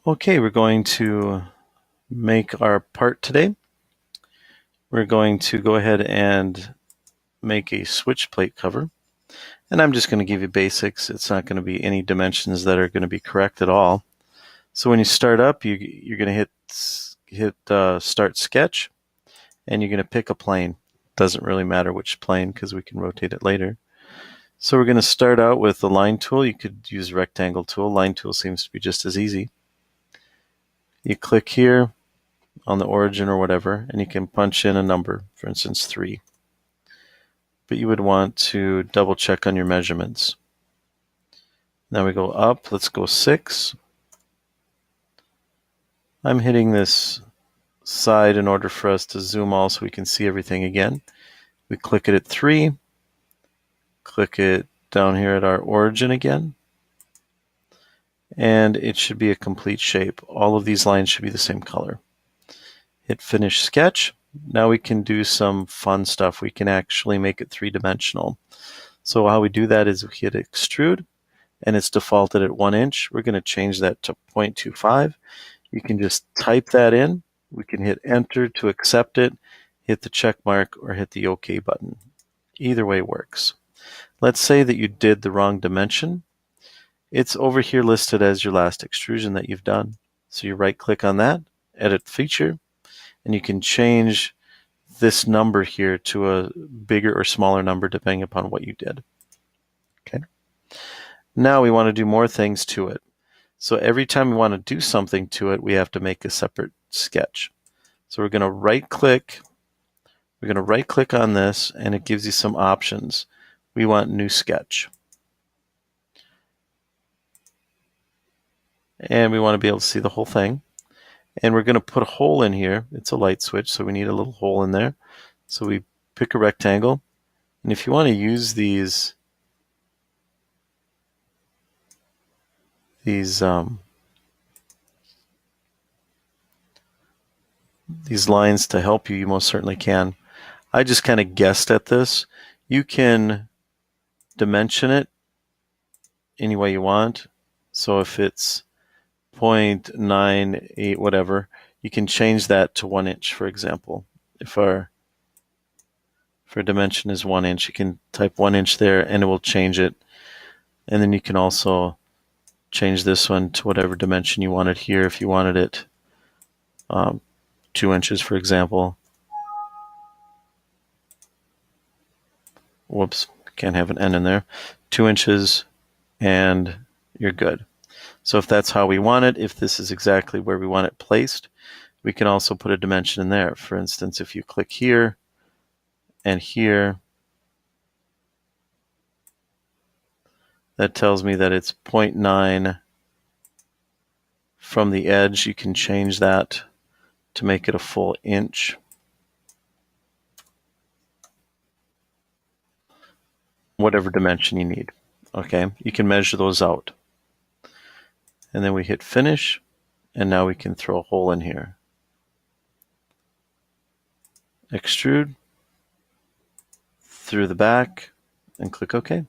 Okay, we're going to make our part today. We're going to go ahead and make a switch plate cover. And I'm just going to give you basics. It's not going to be any dimensions that are going to be correct at all. So when you start up, you're going to hit Start Sketch, and you're going to pick a plane. Doesn't really matter which plane because we can rotate it later. So we're going to start out with the line tool. You could use rectangle tool. Line tool seems to be just as easy. You click here on the origin or whatever, and you can punch in a number, for instance 3. But you would want to double check on your measurements. Now we go up, let's go 6. I'm hitting this side in order for us to zoom all so we can see everything again. We click it at 3, click it down here at our origin again, and it should be a complete shape. All of these lines should be the same color. Hit Finish Sketch. Now we can do some fun stuff. We can actually make it 3-dimensional. So how we do that is we hit Extrude, and it's defaulted at 1 inch. We're going to change that to 0.25. You can just type that in. We can hit Enter to accept it, hit the check mark, or hit the OK button. Either way works. Let's say that you did the wrong dimension. It's over here listed as your last extrusion that you've done. So you right-click on that, Edit Feature, and you can change this number here to a bigger or smaller number depending upon what you did. Okay. Now we want to do more things to it. So every time we want to do something to it, we have to make a separate sketch. So we're going to right-click. We're going to right-click on this, and it gives you some options. We want New Sketch. And we want to be able to see the whole thing. And we're going to put a hole in here. It's a light switch, so we need a little hole in there. So we pick a rectangle. And if you want to use these lines to help you, you most certainly can. I just kind of guessed at this. You can dimension it any way you want. So if it's 0.98 whatever, you can change that to 1 inch, for example. If our dimension is 1 inch, you can type 1 inch there and it will change it. And then you can also change this one to whatever dimension you wanted here. If you wanted it 2 inches, for example. Whoops, can't have an N in there. 2 inches, and you're good. So if that's how we want it, if this is exactly where we want it placed, we can also put a dimension in there. For instance, if you click here and here, that tells me that it's 0.9 from the edge. You can change that to make it a full inch. Whatever dimension you need. Okay, you can measure those out. And then we hit Finish, and now we can throw a hole in here. Extrude through the back, and click OK.